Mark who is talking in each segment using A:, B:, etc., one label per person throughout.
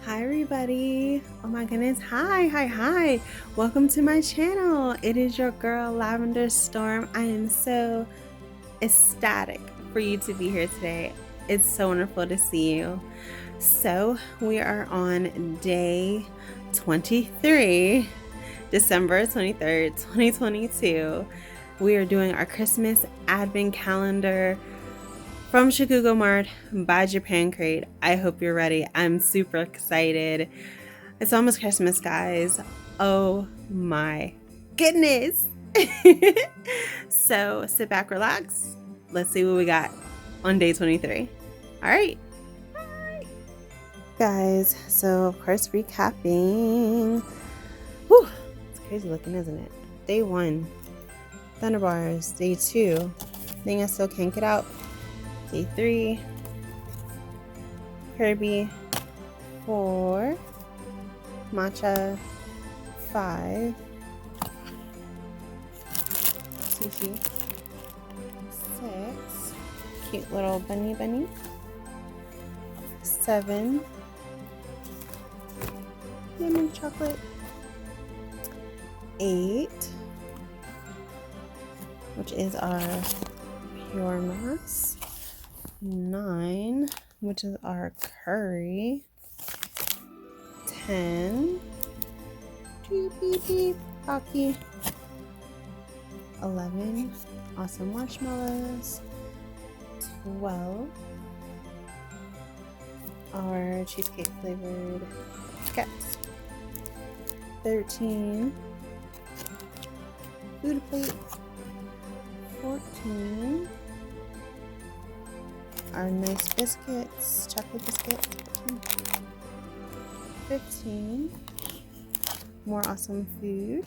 A: Hi everybody. Oh my goodness. Hi. Welcome to my channel. It is your girl Lavender Storm. I am so ecstatic for you to be here today. It's so wonderful to see you. So we are on day 23, December 23rd, 2022. We are doing our Christmas advent calendar from Sugoi Mart by Japan Crate. I hope you're ready. I'm super excited. It's almost Christmas, guys. Oh my goodness. So sit back, relax. Let's see what we got on day 23. All right. Bye. Guys, so of course recapping. Whew, it's crazy looking, isn't it? Day 1, Thunder Bars. Day 2, Thing I Still Can't Get Out. Day 3, Kirby. 4, Matcha. 5, Sushi. 6, cute little bunny. 7, lemon chocolate. 8, which is our pure mass. 9, which is our curry. 10, beep, Pocky. 11, awesome marshmallows. 12, our cheesecake flavored cats. 13, food plate. 14, our nice biscuits, chocolate biscuit. 15, more awesome food.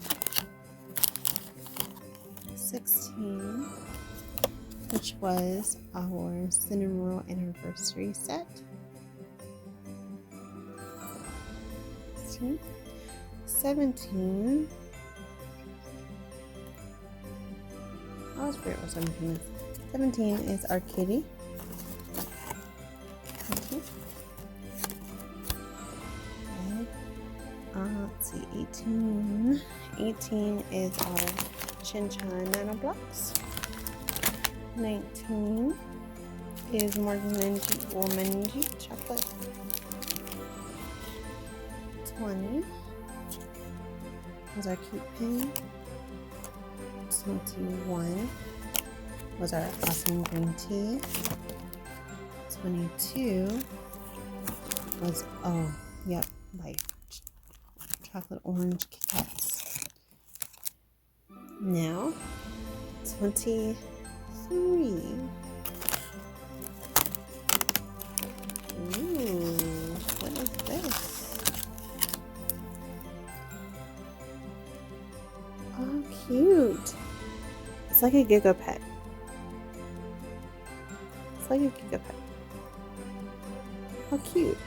A: 16, which was our cinnamon roll anniversary set. 17, I was forget what 17 is. 17 is our kitty. Let's see, 18 is our Chin-Chan Nano Blocks. 19 is more Womanji chocolate. 20 was our cute pin. 21 was our awesome green tea. 22 was, like chocolate orange Kit Kats. Now, 23. Ooh, what is this? Oh, cute. It's like a Giga Pet. It's like a Giga Pet. How cute.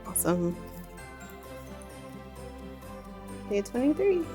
A: Awesome. Day 23.